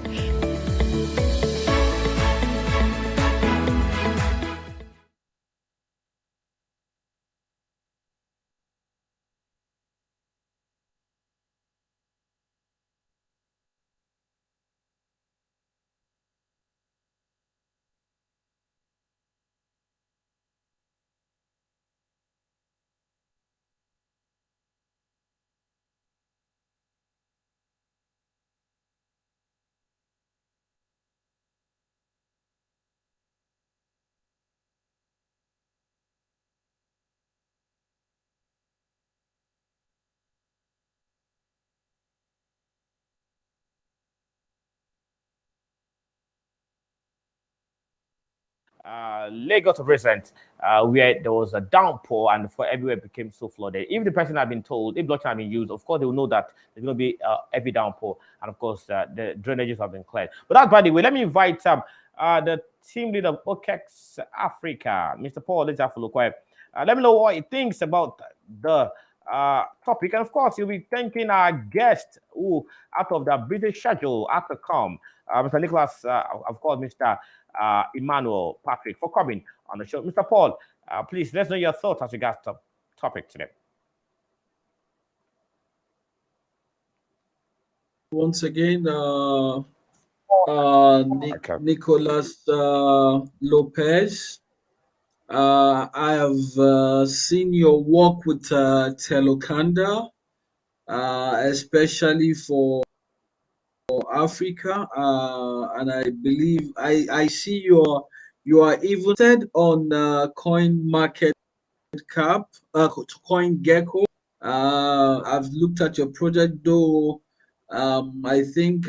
Lagos present where there was a downpour and for everywhere became so flooded. If the person had been told, if blockchain had been used, of course they will know that there's going to be heavy downpour, and of course the drainages have been cleared. But that, by the way, let me invite the team leader of OKEx Africa, Mr. Paul. Let's have a look. Let me know what he thinks about the topic, and of course he'll be thanking our guest who, out of the busy schedule, had to come, Mr. Nicholas, of course, Mr. Emmanuel Patrick, for coming on the show. Mr. Paul, please let's know your thoughts as regards to topic today. Once again, Nicholas Lopez. I have seen your work with Telokanda, especially for Africa, and I believe I see you are even said on Coin Market Cap, Coin Gecko. I've looked at your project though. I think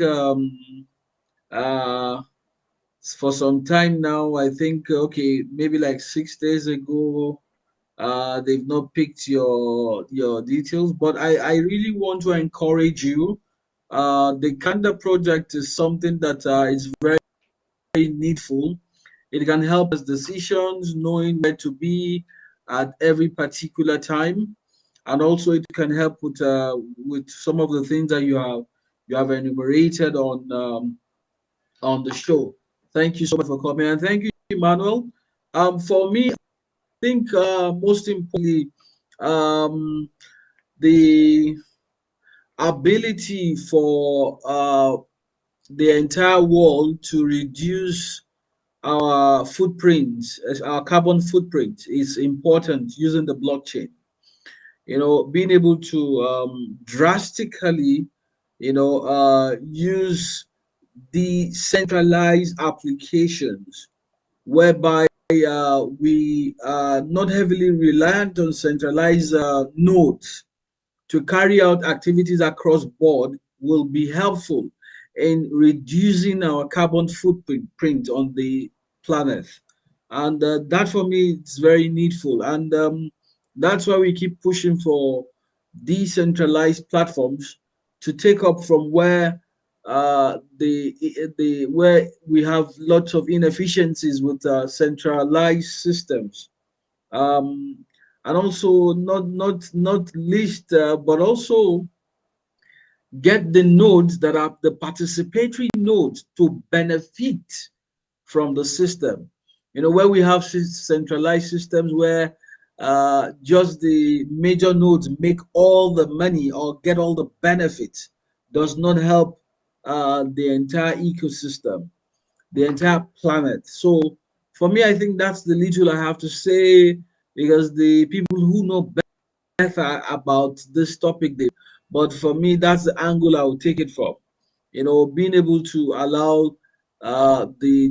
for some time now, I think okay, maybe like 6 days ago, they've not picked your details, but I really want to encourage you. The Kanda project is something that is very, very needful. It can help us decisions, knowing where to be at every particular time, and also it can help with some of the things that you have enumerated on the show. Thank you so much for coming, and thank you, Emmanuel. For me, I think most importantly, the ability for the entire world to reduce our footprints, our carbon footprint, is important using the blockchain. Being able to drastically, use decentralized applications whereby we are not heavily reliant on centralized nodes to carry out activities across board will be helpful in reducing our carbon footprint on the planet. And that for me is very needful. And that's why we keep pushing for decentralized platforms to take up from where the where we have lots of inefficiencies with centralized systems, and also not least, but also get the nodes that are the participatory nodes to benefit from the system. Where we have centralized systems where just the major nodes make all the money or get all the benefits, does not help the entire ecosystem, the entire planet. So for me, I think that's the little I have to say, because the people who know better about this topic, but for me, that's the angle I would take it from. Being able to allow the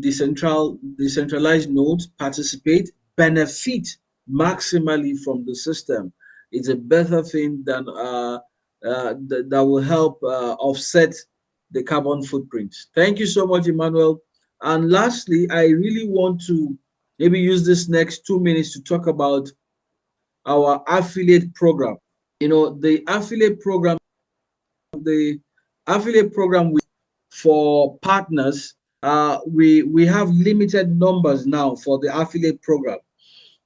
decentralized nodes participate, benefit maximally from the system is a better thing than that will help offset the carbon footprint. Thank you so much, Emmanuel. And lastly, I really want to maybe use this next 2 minutes to talk about our affiliate program. The affiliate program for partners, we have limited numbers now for the affiliate program.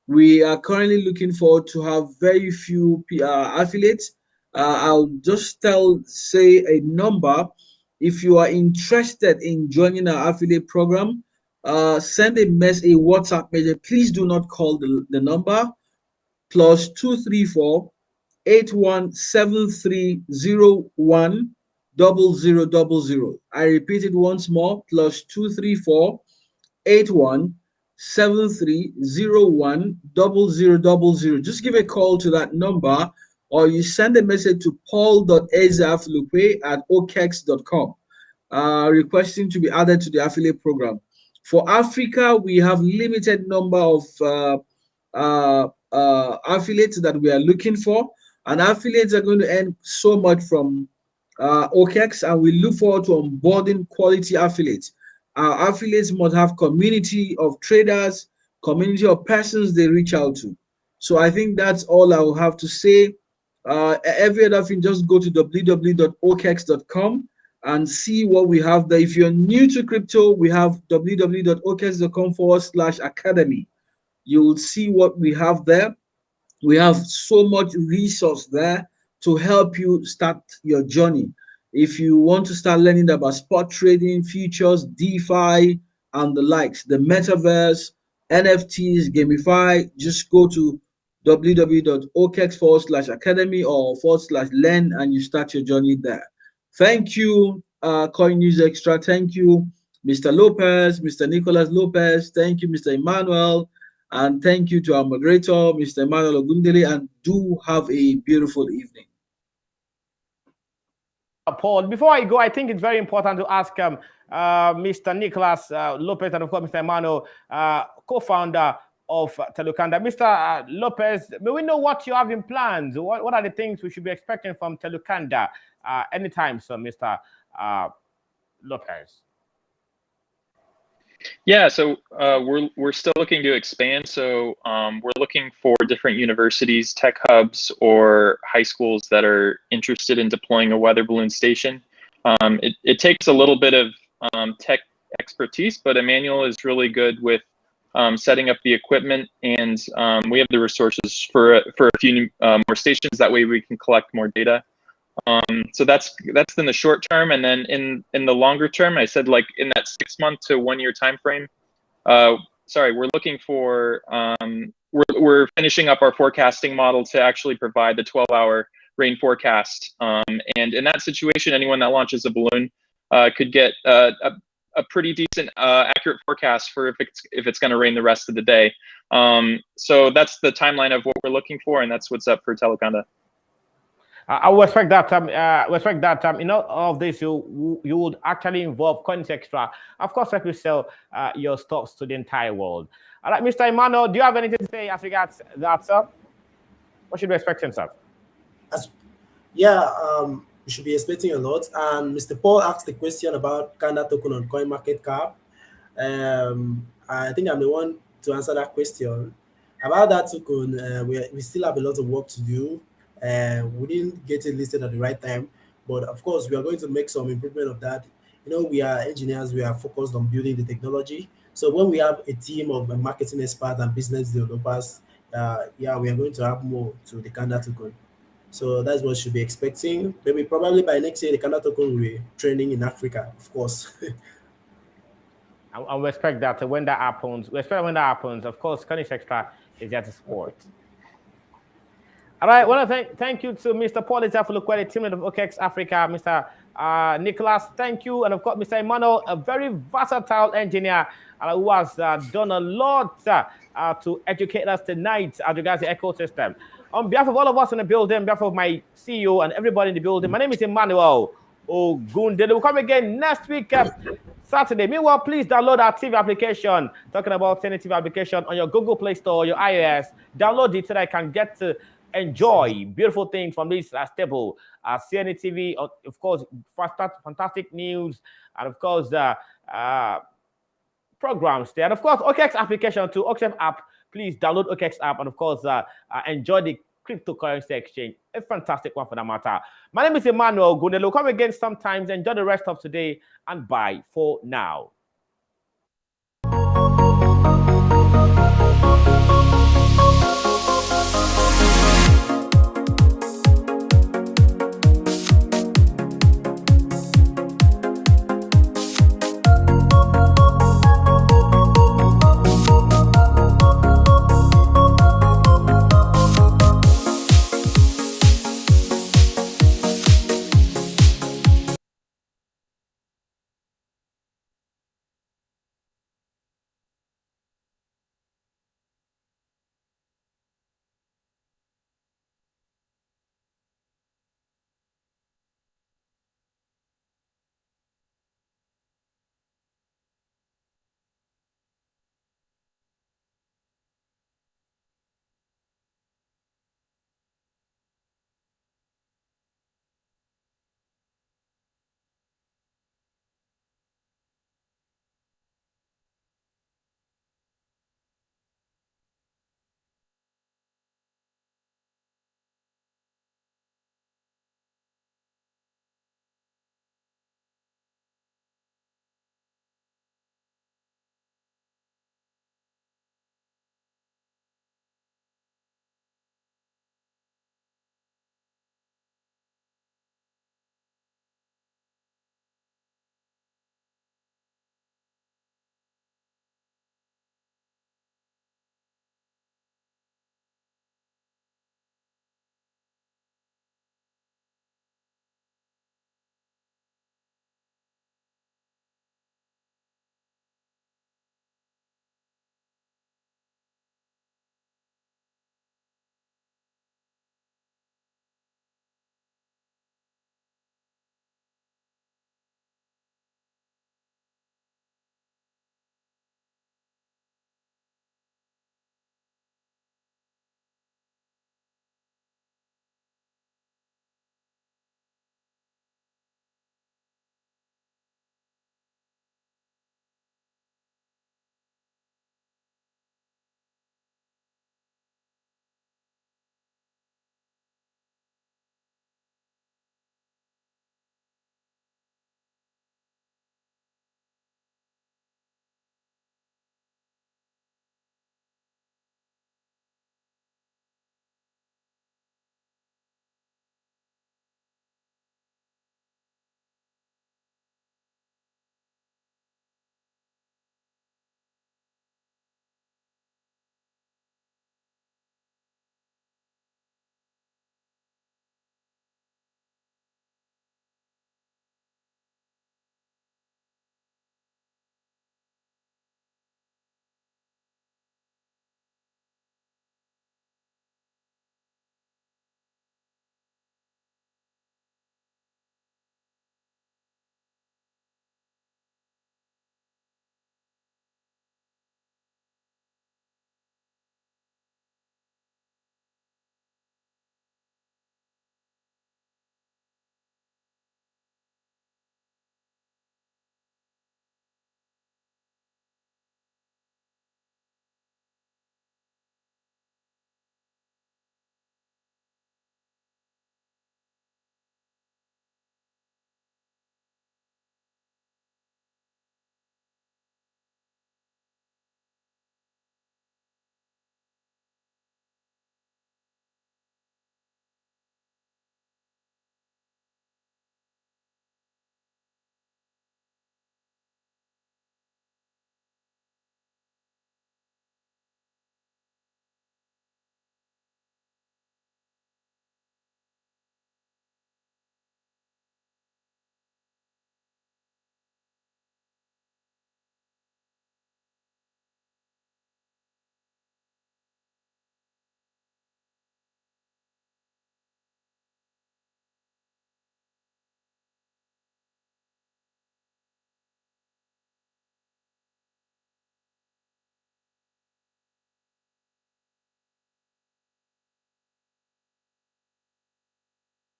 We are currently looking forward to have very few affiliates. I'll just say a number. If you are interested in joining our affiliate program, send a WhatsApp message. Please do not call the number +234 8173010000. I repeat it once more, +234 8173010000. Just give a call to that number, or you send a message to paul.ezaflupe@okex.com, requesting to be added to the affiliate program. For Africa, we have limited number of affiliates that we are looking for, and affiliates are going to earn so much from OKEx, and we look forward to onboarding quality affiliates. Our affiliates must have community of traders, community of persons they reach out to. So I think that's all I will have to say. Every other thing, just go to www.okex.com and see what we have there. If you're new to crypto, we have www.okex.com/academy. You will see what we have there. We have so much resource there to help you start your journey. If you want to start learning about spot trading, futures, DeFi, and the likes, the metaverse, NFTs, gamify, just go to www.okex/academy or /learn, and you start your journey there. Thank you, Coin News Extra. Thank you, Mr. Lopez, Mr. Nicholas Lopez. Thank you, Mr. Emmanuel. And thank you to our moderator, Mr. Emmanuel Ogundele, and do have a beautiful evening. Paul, before I go, I think it's very important to ask Mr. Nicholas Lopez and, of course, Mr. Emmanuel, co-founder of Telukanda. Mr. Lopez, may we know what you have in plans? What are the things we should be expecting from Telukanda anytime, so Mr. Lopez? Yeah, so we're still looking to expand. So we're looking for different universities, tech hubs, or high schools that are interested in deploying a weather balloon station. It takes a little bit of tech expertise, but Emmanuel is really good with setting up the equipment, and we have the resources for a few more stations. That way we can collect more data. So that's in the short term, and then in the longer term, I said, like, in that 6 month to 1 year time frame. We're looking for we're finishing up our forecasting model to actually provide the 12-hour rain forecast. And in that situation, anyone that launches a balloon could get a pretty decent accurate forecast for if it's going to rain the rest of the day. So that's the timeline of what we're looking for, and that's what's up for Telukanda. I will respect that. In all of this, you would actually involve Coins Extra. Of course, like you sell your stocks to the entire world. All right, Mr. Emmanuel, do you have anything to say as regards that, sir? What should we expect, sir? You should be expecting a lot. And Mr. Paul asked the question about Kanda token on CoinMarketCap. I think I'm the one to answer that question. About that token, we still have a lot of work to do. We didn't get it listed at the right time, but of course we are going to make some improvement of that we are engineers, we are focused on building the technology. So when we have a team of marketing experts and business developers, yeah, we are going to have more to the Kanda token. So that's what you should be expecting. Maybe probably by next year, the Kanda token will be training in Africa, of course. I respect that. When that happens, of course, Kanish Extra is there to support. All right, I want to thank you to Mr. Paul Izafulukwede, team of OKEx Africa, Mr. Nicholas, thank you, and of course, Mr. Emmanuel, a very versatile engineer who has done a lot to educate us tonight as regards the ecosystem. On behalf of all of us in the building, on behalf of my CEO and everybody in the building, my name is Emmanuel Ogundele. We'll come again next week, Saturday. Meanwhile, please download our TV application, talking about CNETv application on your Google Play Store, your iOS. Download it so that I can get to enjoy beautiful things from this stable CNETv, of course, fantastic news, and of course, programs there. And of course, OKEx application to OKEx app. Please download OKEx app and of course, enjoy the cryptocurrency exchange. A fantastic one for that matter. My name is Emmanuel Gunelo. Come again sometimes. Enjoy the rest of today and bye for now.